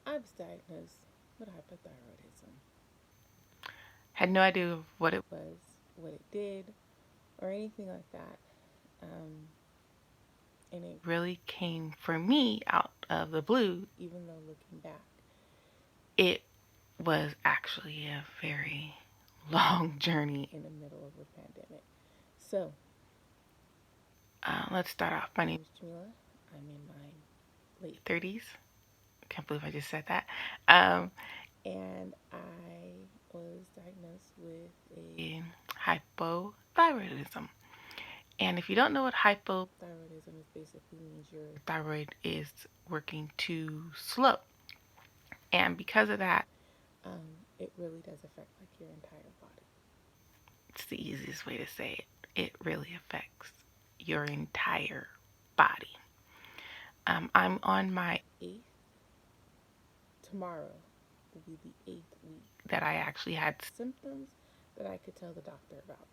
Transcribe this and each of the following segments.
I was diagnosed with hypothyroidism. Had no idea what it Was what it did or anything like that. Um, and it, really came for me out of the blue. even though looking back, It was actually a very long journey. in the middle of a pandemic. So, Let's start off. My name is Jamila. I'm in my late is 30s. I can't believe I just said that. Um, and I was diagnosed with a in hypothyroidism. And if you don't know what hypothyroid thyroidism is basically means your is working too slow. And because of that, it really does affect like your entire body. it's the easiest way to say it. It really affects your entire body. I'm on my Eighth tomorrow will be the 8th week that I actually had. symptoms that I could tell the doctor about.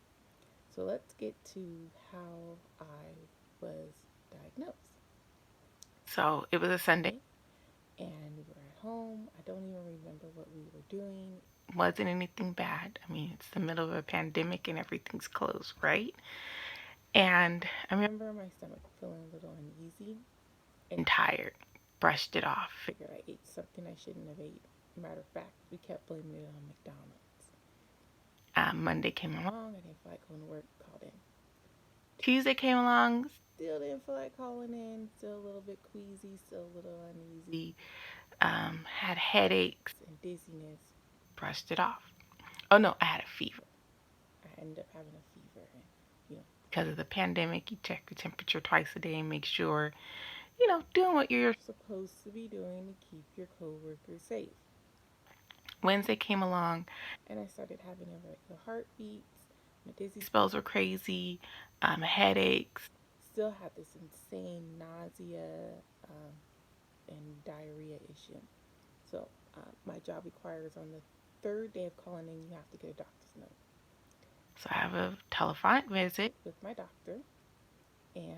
So let's get to how I was diagnosed. So it was a Sunday. And we were at home. I don't even remember what we were doing. Wasn't anything bad. I mean, it's the middle of a pandemic and everything's closed, right? And I remember My stomach feeling a little uneasy. and tired. Brushed it off. Figured I ate something I shouldn't have ate. Matter of fact, we kept blaming it on McDonald's. Monday came along. I didn't feel like going to work, called in. Tuesday came along. Still didn't feel like calling in. Still a little bit queasy. Still a little uneasy. Had headaches and dizziness. Brushed it off. Oh no, I had a fever. I ended up having a fever, and because of the pandemic, you check the temperature twice a day and make sure, doing what you're supposed to be doing to keep your coworkers safe. Wednesday came along, and I started having irregular heartbeats. My dizzy spells were crazy, headaches. Still had this insane nausea and diarrhea issue. So my job requires on the third day of calling in, you have to get a doctor's note. So I have a telephonic visit with my doctor and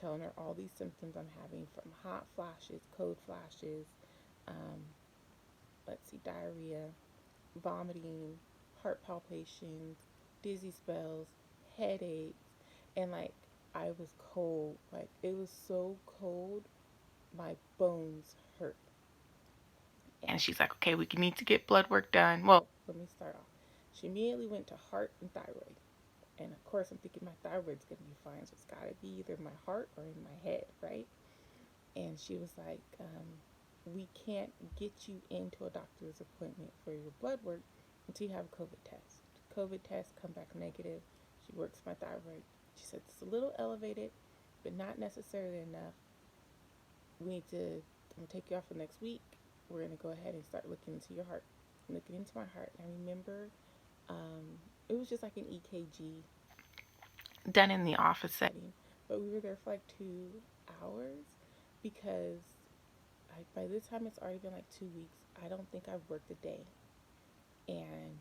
telling her all these symptoms I'm having, from hot flashes, cold flashes, um, diarrhea, vomiting, heart palpitations, dizzy spells, headaches, and like I was cold. Like it was so cold, my bones hurt. and she's like, okay, we need to get blood work done. Well, let me start off. She immediately went to heart and thyroid. And of course, I'm thinking my thyroid's going to be fine. So it's got to be either my heart or in my head, right? And she was like, we can't get you into a doctor's appointment for your blood work until you have a COVID test. COVID test come back negative. She works my thyroid. She said it's a little elevated, but not necessarily enough. We need to, I'm going to take you off for next week. We're going to go ahead and start looking into your heart. Looking into my heart. I remember it was just like an EKG done in the office setting, but we were there for like 2 hours because by this time it's already been like 2 weeks. I don't think I've worked a day, and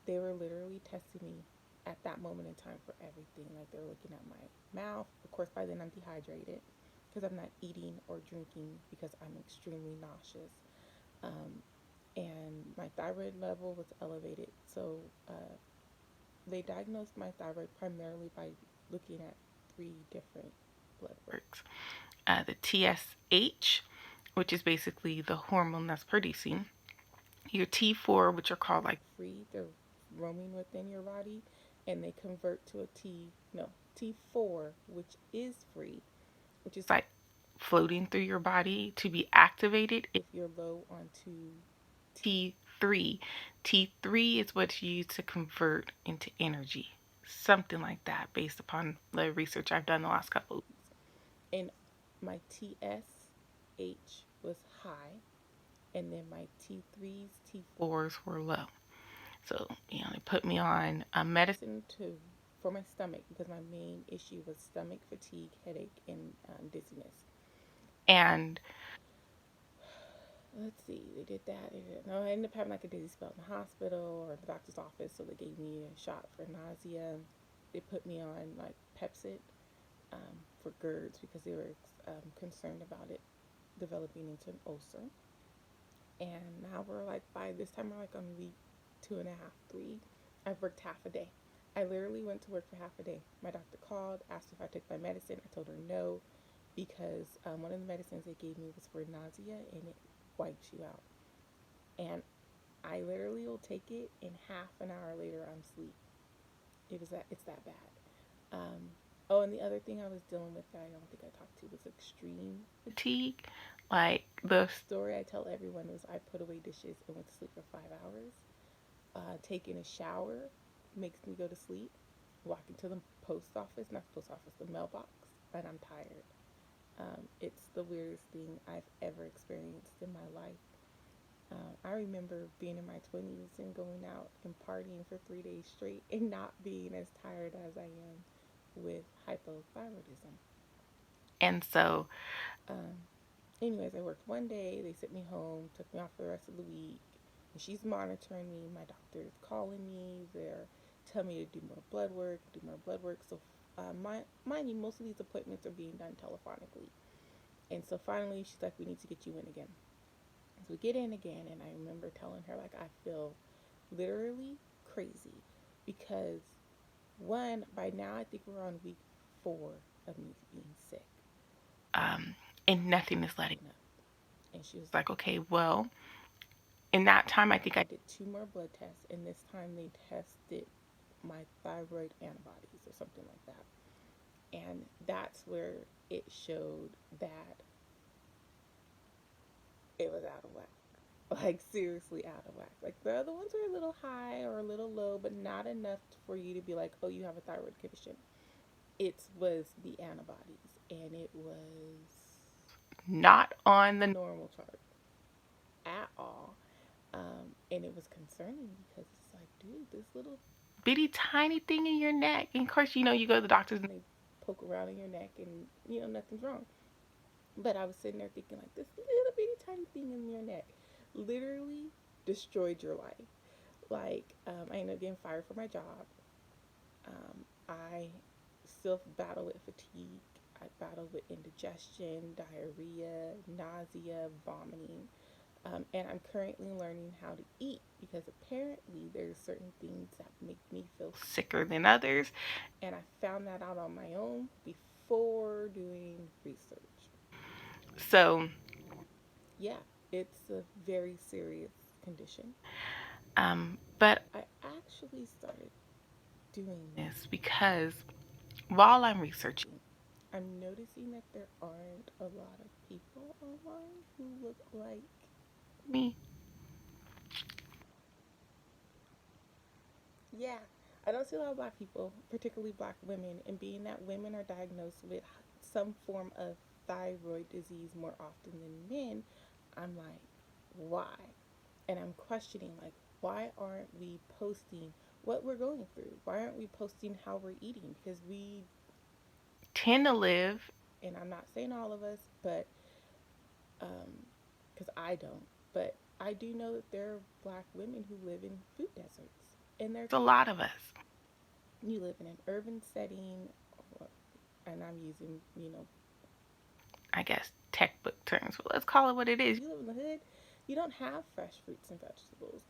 they were literally testing me at that moment in time for everything. Like they were looking at my mouth. Of course, by then I'm dehydrated because I'm not eating or drinking because I'm extremely nauseous. And my thyroid level was elevated. So they diagnosed my thyroid primarily by looking at 3 different blood works. The TSH, which is basically the hormone that's producing. Your T4, which are called like free, they're roaming within your body, and they convert to a T4, which is free, which is like floating through your body to be activated if you're low onto T3. T3 is what's used to convert into energy. Something like that, based upon the research I've done the last couple of weeks. And my TSH was high, and then my T3s, T4s were low. So, they put me on a medicine for my stomach because my main issue was stomach fatigue, headache, and dizziness. And let's see, they did that. No, I ended up having like a dizzy spell in the hospital or the doctor's office, so they gave me a shot for nausea. They put me on like Pepsid for GERDs because they were concerned about it developing into an ulcer. And now we're like, by this time, we're like on week two and a half, three. I've worked half a day. I literally went to work for half a day. My doctor called, asked if I took my medicine. I told her no because one of the medicines they gave me was for nausea and it wipes you out. And I literally will take it, and half an hour later I'm asleep. It's that bad. Um, oh, and the other thing I was dealing with that I don't think I talked to was extreme fatigue. Like the story I tell everyone was I put away dishes and went to sleep for 5 hours. Taking a shower makes me go to sleep. Walking to the post office, not the post office, the mailbox, and I'm tired. It's the weirdest thing I've ever experienced in my life. I remember being in my 20s and going out and partying for 3 days straight and not being as tired as I am with hypothyroidism. and so Um, Anyways, I worked one day. They sent me home, took me off for the rest of the week. And she's monitoring me. My doctor's calling me. They're telling me to do more blood work, do more blood work. So, mind you, most of these appointments are being done telephonically. And so finally, she's like, we need to get you in again. So we get in again, and I remember telling her, like, I feel literally crazy because, one, by now I think we're on week 4 of me being sick. um and nothing is letting No. And she was like, okay, well, in that time I think I I did 2 more blood tests, and this time they tested my thyroid antibodies or something like that. And that's where it showed that it was out of whack. Like, seriously out of whack. Like, the other ones were a little high or a little low, but not enough for you to be like, oh, you have a thyroid condition. It was the antibodies, and it was not on the normal chart at all. And it was concerning because it's like, dude, this little bitty tiny thing in your neck. And of course, you know, you go to the doctors and they poke around in your neck and nothing's wrong. But I was sitting there thinking, like, this little bitty tiny thing in your neck literally destroyed your life. Like, I ended up getting fired from my job. I still battle with fatigue. I battle with indigestion, diarrhea, nausea, vomiting. And I'm currently learning how to eat because apparently there's certain things that make me feel sicker than others. And I found that out on my own before doing research. So Yeah, it's a very serious condition. but I actually started doing this because while I'm researching, I'm noticing that there aren't a lot of people online who look like me, yeah. I don't see a lot of black people, particularly black women, and being that women are diagnosed with some form of thyroid disease more often than men, I'm like, why? And I'm questioning, like, why aren't we posting what we're going through? Why aren't we posting how we're eating? Because we tend to live, and I'm not saying all of us, but because I don't, but I do know that there are black women who live in food deserts, and there's a lot of us, you live in an urban setting, and I'm using I guess, textbook terms, but let's call it what it is. you live in the hood, you don't have fresh fruits and vegetables.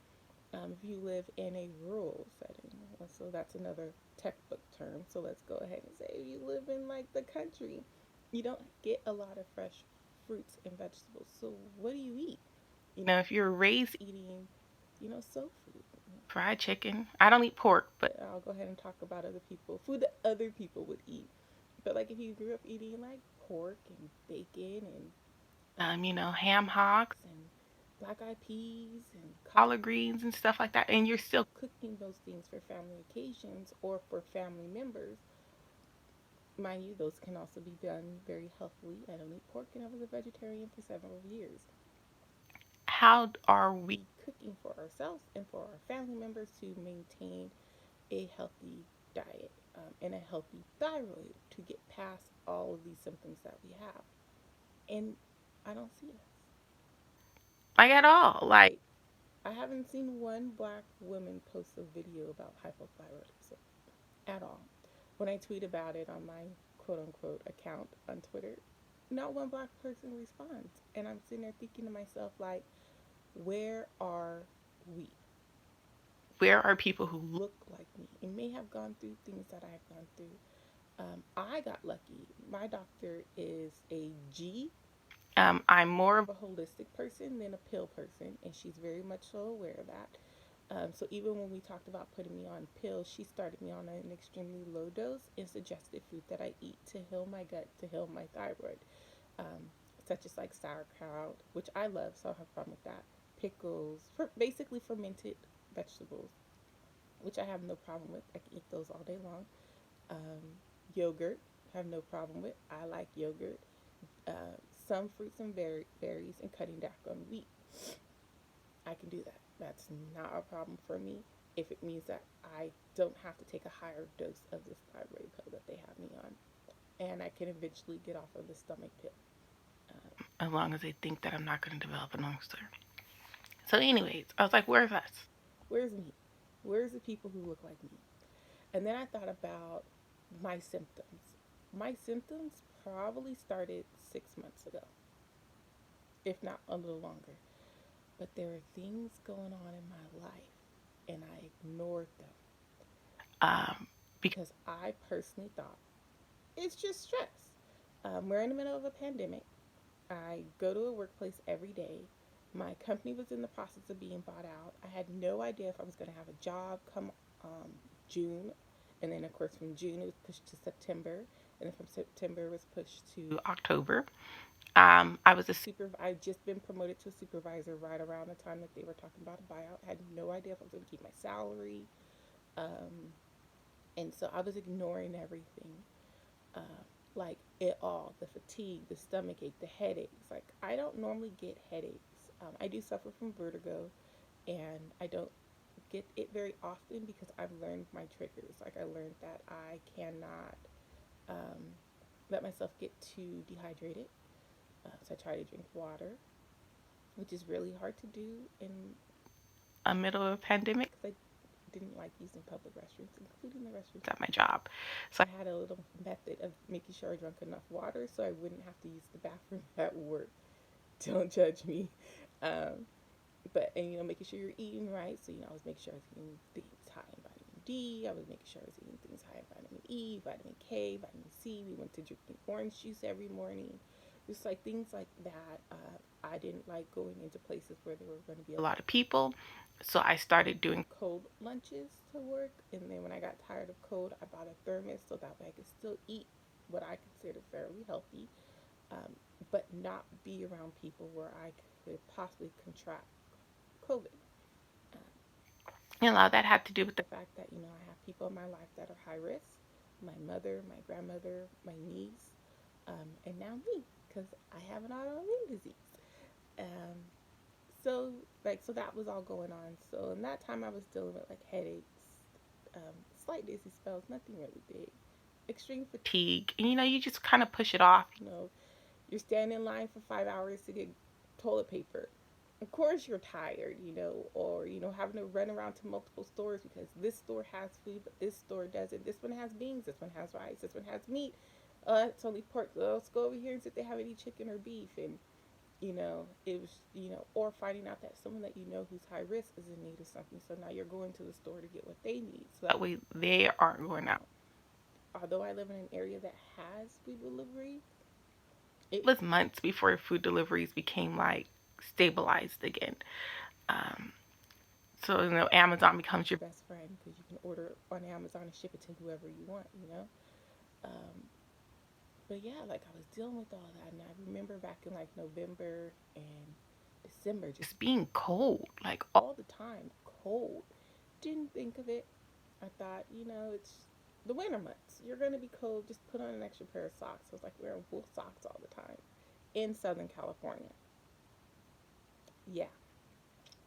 If you live in a rural setting, so that's another textbook term. So let's go ahead and say if you live in like the country, you don't get a lot of fresh fruits and vegetables. So what do you eat? You know, if you're raised Eating, soul food. fried chicken, I don't eat pork, but I'll go ahead and talk about other people, food that other people would eat. But like if you grew up eating like pork and bacon and ham hocks, and black eyed peas and collard greens and stuff like that, and you're still cooking those things for family occasions or for family members, mind you, those can also be done very healthily. I don't eat pork and I was a vegetarian for several years. how are we Cooking for ourselves and for our family members to maintain a healthy diet and a healthy thyroid to get past all of these symptoms that we have. And I don't see us. like at all? Like, I haven't seen one black woman post a video about hypothyroidism at all. When I tweet about it on my quote unquote account on Twitter, not one black person responds. And I'm sitting there thinking to myself, like, where are we? Where are people who Look like me and may have gone through things that I've gone through. I got lucky. My doctor is a G. I'm more A holistic person than a pill person, and she's very much so aware of that. So even when we talked about putting me on pills, she started me on an extremely low dose and suggested food that I eat to heal my gut, to heal my thyroid, um, such as like sauerkraut, which I love, so I don't have a problem with that. Pickles, basically fermented vegetables, which I have no problem with. I can eat those all day long. Um, Yogurt, have no problem with. I like yogurt. Some fruits and berries, and cutting back on wheat. I can do that. That's not a problem for me if it means that I don't have to take a higher dose of this thyroid pill that they have me on. And I can eventually get off of the stomach pill. as long as they think that I'm not going to develop an ulcer. So, anyways, I was like, where's us? Where's me? Where's the people who look like me? And then I thought about my symptoms. My symptoms probably started 6 months ago, if not a little longer. But there are things going on in my life, and I ignored them Um, because I personally thought it's just stress. We're in the middle of a pandemic. I go to a workplace every day. My company was in the process of being bought out. I had no idea if I was going to have a job come June. And then, of course, from June, it was pushed to September. And then from September, it was pushed to October. I was a I just been promoted to a supervisor right around the time that they were talking about a buyout. I had no idea if I was going to keep my salary. Um, and so I was ignoring everything. Uh, like it all, the fatigue, the stomach ache, the headaches. Like I don't normally get headaches. I do suffer from vertigo, and I don't get it very often because I've learned my triggers. Like I learned that I cannot um, let myself get too dehydrated. So I try to drink water, which is really hard to do in a middle of a pandemic because I didn't like using public restrooms, including the restrooms at my job. So I had a little method of making sure I drank enough water so I wouldn't have to use the bathroom at work. Don't judge me. Um, but, and making sure you're eating right. So, I was making sure I was eating things high in vitamin D. I was making sure I was eating things high in vitamin E, vitamin K, vitamin C. We went to drinking orange juice every morning. Just like things like that. I didn't like going into places where there were going to be a lot of people. So I started doing cold lunches to work. And then when I got tired of cold, I bought a thermos so that way I could still eat what I consider fairly healthy, um, but not be around people where I could possibly contract COVID. a lot of that had to do with The fact that, I have people in my life that are high risk, my mother, my grandmother, my niece, and now me, because I have an autoimmune disease. Um, so that was all going on. So in that time, I was dealing with like headaches, slight dizzy spells, nothing really big, extreme fatigue. And you just kind of push it off. You're standing in line for 5 hours to get toilet paper. Of course you're tired, or having to run around to multiple stores because this store has food, but this store doesn't. This one has beans, this one has rice, this one has meat. It's only pork. Let's go over here and see if they have any chicken or beef. And it was, or finding out that someone that who's high risk is in need of something. So now you're going to the store to get what they need. So that way they aren't going out. Although I live in an area that has food delivery, it was months before food deliveries became like stabilized again. So Amazon becomes your best friend because you can order on Amazon and ship it to whoever you want. Um, but yeah, like I was dealing with all that, and I remember back in like November and December, just being cold, like all the time, cold. Didn't think of it. I thought, it's the winter months. You're gonna be cold. Just put on an extra pair of socks. I was like wearing wool socks all the time in Southern California. Yeah.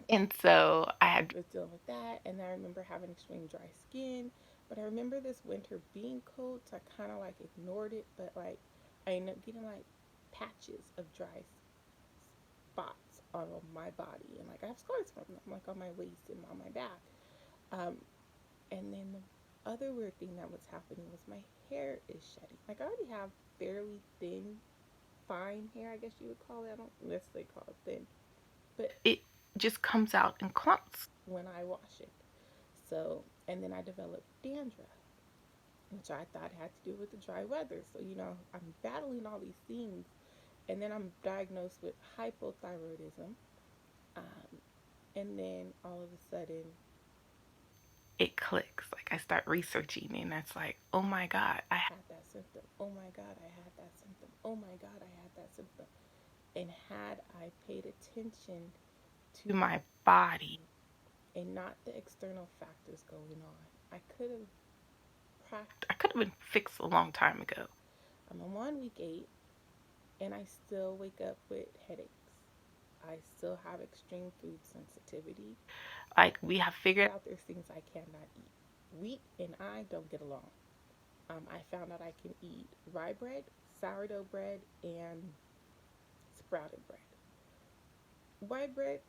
And so I was dealing with that, and I remember having extreme dry skin. But I remember this winter being cold, so I kind of like ignored it. But like, I ended up getting like patches of dry spots on my body, and like I have scars from them, like on my waist and on my back. Um, and then the other weird thing that was happening was my hair is shedding. Like I already have fairly thin fine hair, I guess you would call it. I don't necessarily call it thin, but It just comes out in clumps. when I wash it. So, and then I developed dandruff, which I thought had to do with the dry weather. So, I'm battling all these things, and then I'm diagnosed with hypothyroidism. Um, and then all of a sudden, It clicks. Like I start researching, and it's like, oh my God, I had that symptom. Oh my God, I had that symptom. Oh my God, I had that symptom. And had I paid attention to to my body. and not the external factors going on, I could have practiced. I could have been fixed a long time ago. I'm on week 8, and I still wake up with headaches. I still have extreme food sensitivity. Like we have figured Out there's things I cannot eat. Wheat and I don't get along. I found out I can eat rye bread, sourdough bread, and sprouted bread. White bread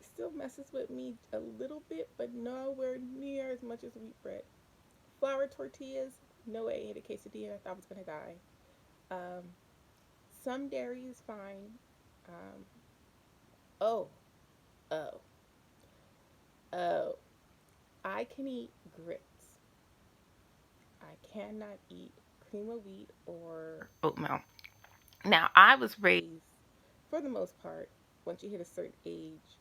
still messes with me a little bit, but nowhere near as much as wheat bread. Flour tortillas, no way. In a quesadilla, I thought I was gonna die. Um, some dairy is fine. Um, oh, oh, oh. I can eat grits. I cannot eat cream of wheat or oatmeal. Now, I was raised, for the most part, once you hit a certain age,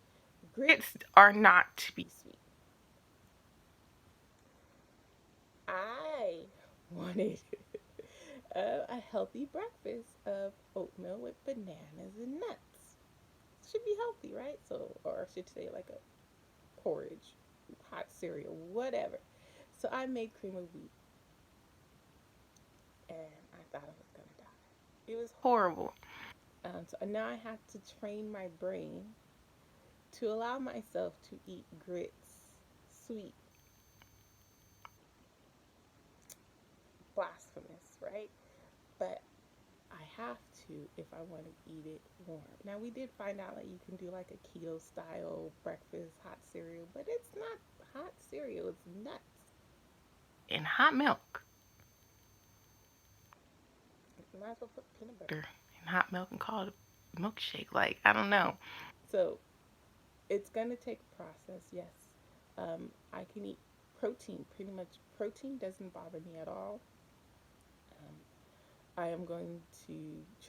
grits are not to be sweet. I wanted a healthy breakfast of oatmeal with bananas and nuts. Should be healthy, right? So, or I should say like a porridge, hot cereal, whatever. So I made cream of wheat, and I thought I was gonna die. It was horrible. so now I have to train my brain to allow myself to eat grits sweet. Blasphemous, right? But I have to if I want to eat it warm. Now we did find out that you can do like a keto style breakfast hot cereal, but it's not hot cereal, it's nuts. And hot milk. You might as well put peanut butter And hot milk and call it a milkshake. Like, I don't know. So it's gonna take a process, yes. I can eat protein, pretty much. Protein doesn't bother me at all. I am going to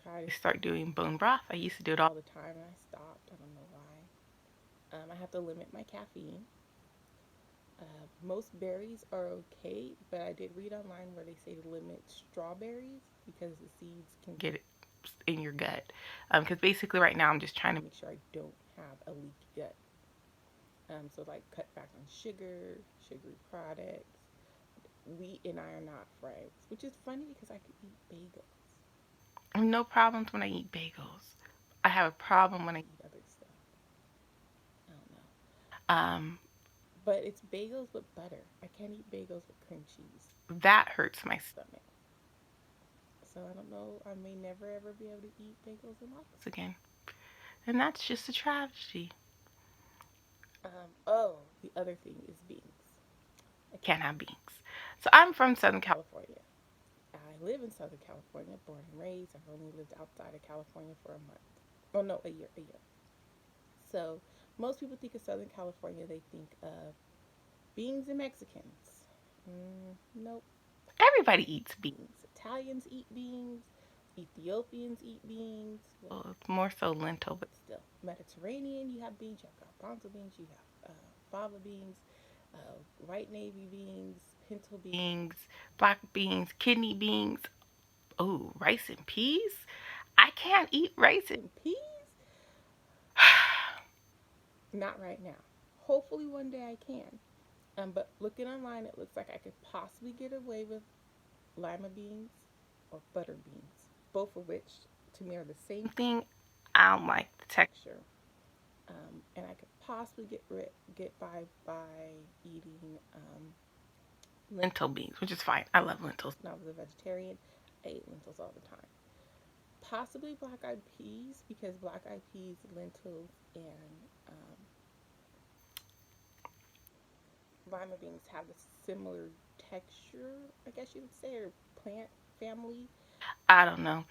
try to start doing bone broth. I used to do it all the time, and I stopped. I don't know why. I have to limit my caffeine. Most berries are okay, but I did read online where they say to limit strawberries because the seeds can get it in your gut. Because basically right now I'm just trying to make sure I don't have a leaky gut. So like cut back on sugar, sugary products. Wheat and I are not friends, which is funny because I could eat bagels. I have no problems when I eat bagels. I have a problem when I eat other stuff. I don't know. But it's bagels with butter. I can't eat bagels with cream cheese. That hurts my stomach. So I don't know. I may never ever be able to eat bagels in life again. And that's just a tragedy. The other thing is beans. I can't have beans. So I'm from Southern California. I live in Southern California, born and raised. I've only lived outside of California for a month. Oh no, a year. So most people think of Southern California, they think of beans and Mexicans. Nope. Everybody eats beans. Italians eat beans. Ethiopians eat beans. Well, it's more so lentil, but still. Mediterranean, you have beans. You have garbanzo beans. You have fava beans, white navy beans, pinto beans, black beans, kidney beans. Oh, rice and peas? I can't eat rice and peas. Not right now. Hopefully one day I can. But looking online, it looks like I could possibly get away with lima beans or butter beans, both of which to me are the same thing. I don't like the texture. And I could possibly get by eating lentil beans, which is fine. I love lentils. When I was a vegetarian, I ate lentils all the time. Possibly black-eyed peas, because black-eyed peas, lentils, and lima beans have a similar texture, I guess you would say, or plant family. I don't know.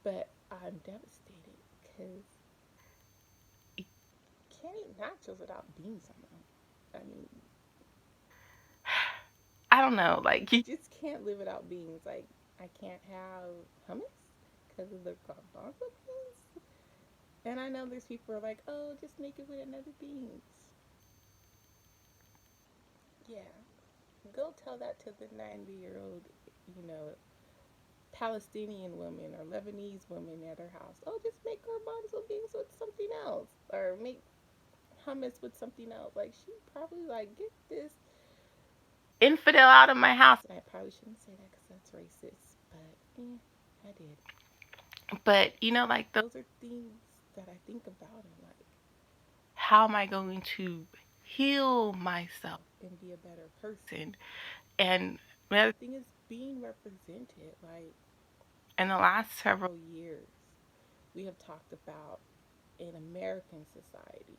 But I'm devastated because can't eat nachos without beans on them. I mean, I don't know, like you just can't live without beans. Like, I can't have hummus because of the garbanzo beans. And I know there's people who are like, oh, just make it with another beans. Yeah, go tell that to the 90-year-old, you know, Palestinian woman or Lebanese woman at her house. Oh, just make garbanzo beans with something else, or make hummus with something else. Like, she probably like, get this infidel out of my house. And I probably shouldn't say that because that's racist, but I did. But like Those are things that I think about and like, how am I going to heal myself and be a better person. and The thing is being represented. Like, in the last several years, we have talked about in American society,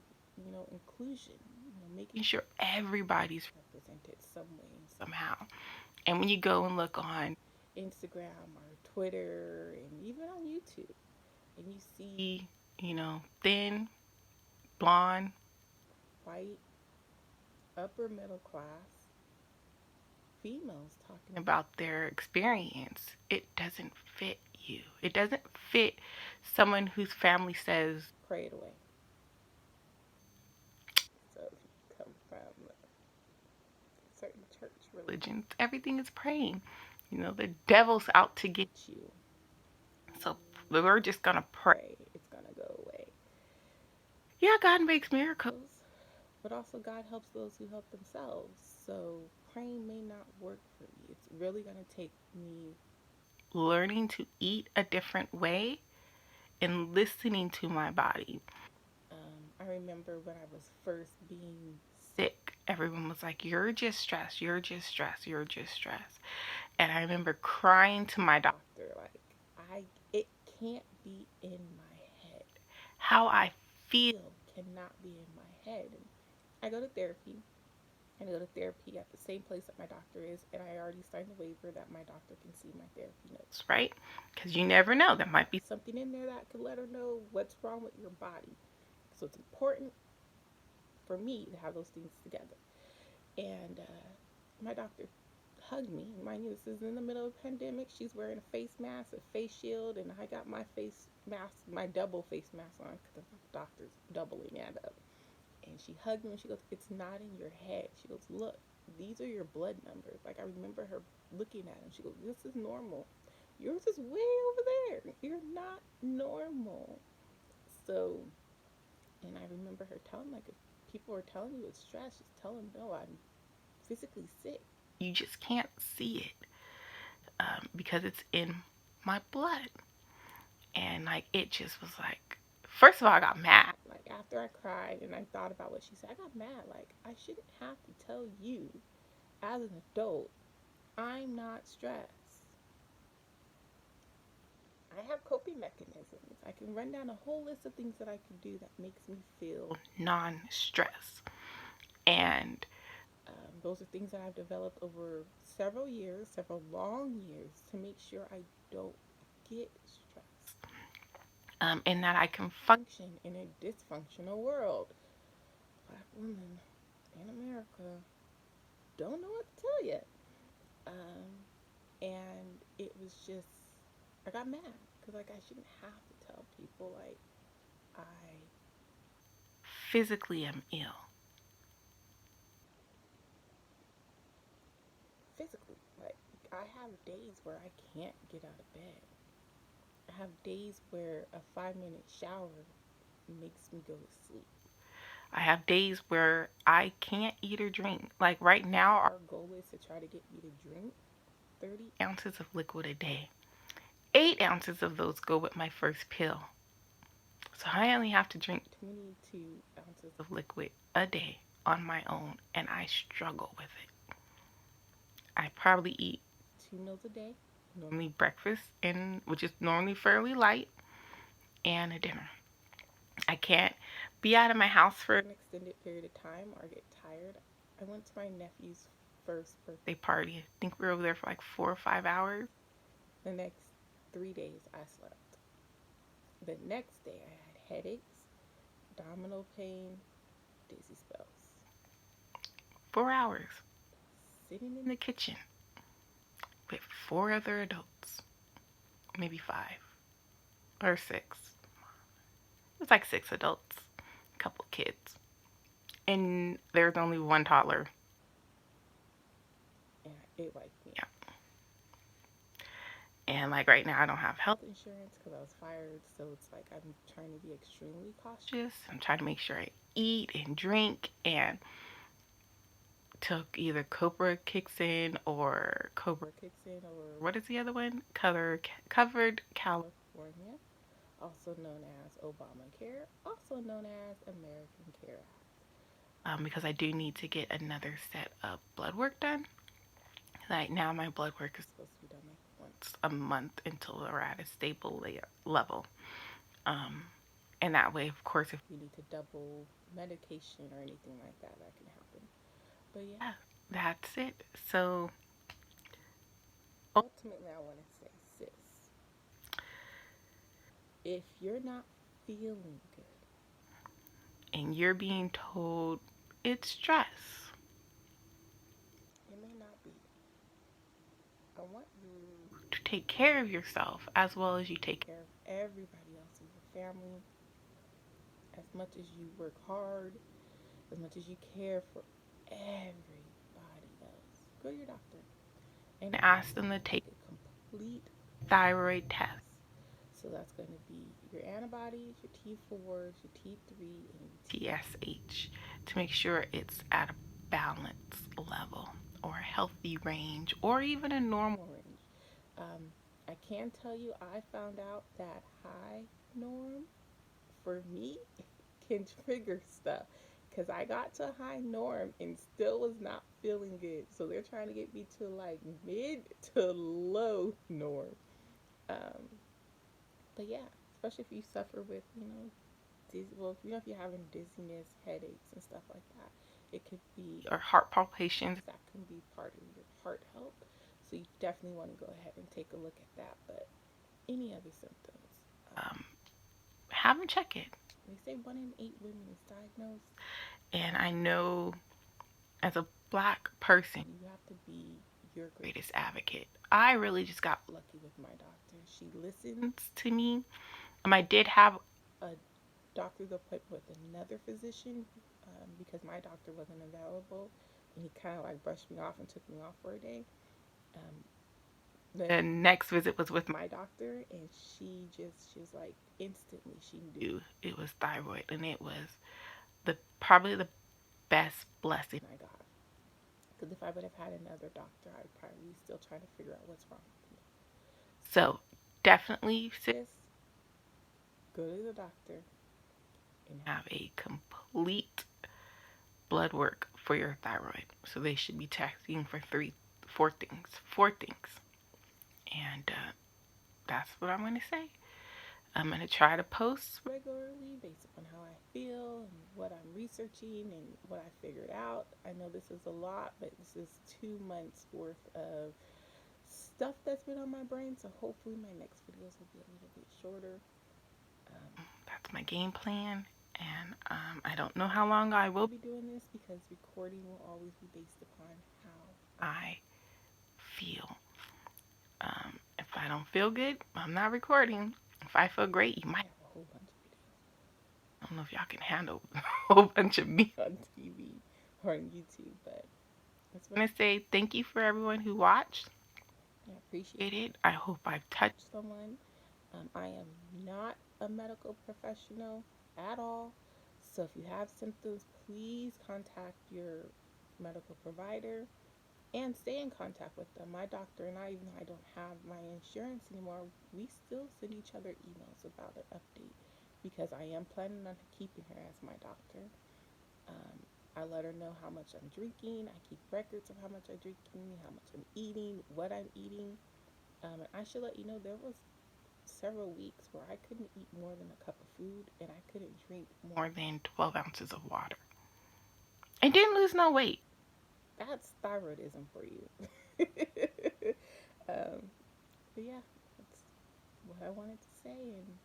inclusion, making sure everybody's represented some way, somehow. And when you go and look on Instagram or Twitter and even on YouTube, and you see, thin, blonde, white, upper middle class females talking about their experience, it doesn't fit you. It doesn't fit someone whose family says, pray it away. So if you come from certain church religions, everything is praying. The devil's out to get you, so we're just gonna pray. It's gonna go away. Yeah, God makes miracles, but also God helps those who help themselves. So praying may not work for me. It's really gonna take me learning to eat a different way and listening to my body. I remember when I was first being sick, everyone was like, you're just stressed, you're just stressed, you're just stressed. And I remember crying to my doctor, like, it can't be in my head. How I feel cannot be in my head. And I go to therapy. I go to therapy at the same place that my doctor is, and I already signed a waiver that my doctor can see my therapy notes. Right? Because you never know. There might be something in there that could let her know what's wrong with your body. So it's important for me to have those things together. And my doctor hugged me. Mind you, this is in the middle of a pandemic. She's wearing a face mask, a face shield, and I got my face mask, my double face mask on because the doctor's doubling it up. And she hugged me and she goes, it's not in your head. She goes, look, these are your blood numbers. Like, I remember her looking at him. She goes, this is normal. Yours is way over there. You're not normal. So, and I remember her telling, like, if people are telling you it's stress, just tell them, no, I'm physically sick. You just can't see it because it's in my blood. And, like, it just was like, first of all, I got mad. Like, after I cried and I thought about what she said, I got mad. Like, I shouldn't have to tell you as an adult, I'm not stressed. I have coping mechanisms. I can run down a whole list of things that I can do that makes me feel non-stress. And those are things that I've developed over several years, several long years, to make sure I don't get stressed. And that I can function in a dysfunctional world. Black women in America don't know what to tell you. And it was just, I got mad because, like, I shouldn't have to tell people, like, I physically am ill. Physically, like, I have days where I can't get out of bed. I have days where a 5-minute shower makes me go to sleep. I have days where I can't eat or drink. Like right now, our goal is to try to get me to drink 30 ounces of liquid a day. 8 ounces of those go with my first pill. So I only have to drink 22 ounces of liquid a day on my own, and I struggle with it. I probably eat 2 meals a day. Normally breakfast, which is normally fairly light, and a dinner. I can't be out of my house for an extended period of time or get tired. I went to my nephew's first birthday party. I think we were over there for like 4 or 5 hours. The next 3 days I slept. The next day, I had headaches, abdominal pain, dizzy spells. 4 hours Sitting in the kitchen with 4 other adults, maybe 5 or 6. It was like 6 adults, a couple of kids, and there's only one toddler. and it wiped me. Yeah. And like right now, I don't have health Insurance because I was fired, so it's like I'm trying to be extremely cautious. I'm trying to make sure I eat and drink and took either Cobra kicks in or what is the other one? Covered California, also known as Obamacare, also known as American Care Act. Because I do need to get another set of blood work done. Like now, my blood work is supposed to be done like once a month until we're at a stable level. And that way, of course, if we need to double medication or anything like that, that can happen. But yeah, that's it. So ultimately, I want to say, sis, if you're not feeling good and you're being told it's stress, it may not be. I want you to take care of yourself as well as you take care of everybody else in your family. As much as you work hard, as much as you care for everybody else, go to your doctor and ask them to take a complete thyroid test. So that's going to be your antibodies, your T4s, your T3, and your TSH to make sure it's at a balanced level or a healthy range or even a normal range. I can tell you I found out that high norm for me can trigger stuff because I got to high norm and still was not feeling good. So they're trying to get me to like mid to low norm. But yeah, especially if you suffer with, if you're having dizziness, headaches, and stuff like that, it could be, or heart palpitations. That can be part of your heart health. So you definitely want to go ahead and take a look at that. But any other symptoms, have them check it. They say 1 in 8 women is diagnosed. And I know as a Black person, you have to be your greatest advocate. I really just got lucky with my doctor. She listens to me. I did have a doctor's appointment with another physician because my doctor wasn't available, and he kind of like brushed me off and took me off for a day. The next visit was with my doctor, and she was like, instantly she knew it was thyroid, and it was probably the best blessing I got. Because if I would have had another doctor, I'd probably be still trying to figure out what's wrong with me. So definitely, sis, go to the doctor and have a complete blood work for your thyroid. So they should be testing for four things. And that's what I'm going to say. I'm going to try to post regularly based upon how I feel and what I'm researching and what I figured out. I know this is a lot, but this is 2 months worth of stuff that's been on my brain. So hopefully my next videos will be a little bit shorter. That's my game plan. And I don't know how long I will be doing this because recording will always be based upon how I feel. If I don't feel good, I'm not recording. If I feel great, you might have a whole bunch of videos. I don't know if y'all can handle a whole bunch of me on TV or on YouTube, but that's what I'm going to say. Thank you for everyone who watched. I appreciate it. I hope I've touched someone. I am not a medical professional at all. So if you have symptoms, please contact your medical provider and stay in contact with them. My doctor and I, even though I don't have my insurance anymore, we still send each other emails about an update because I am planning on keeping her as my doctor. I let her know how much I'm drinking. I keep records of how much I'm drinking, how much I'm eating, what I'm eating. And I should let you know there was several weeks where I couldn't eat more than a cup of food and I couldn't drink more than 12 ounces of water. I didn't lose no weight. That's thyroidism for you. But yeah, that's what I wanted to say. And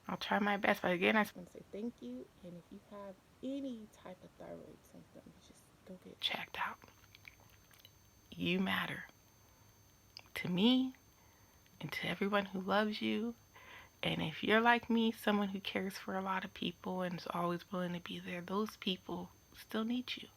I'll try my best. But again, I want to say thank you. And if you have any type of thyroid symptoms, just go get checked out. You matter to me and to everyone who loves you. And if you're like me, someone who cares for a lot of people and is always willing to be there, those people still need you.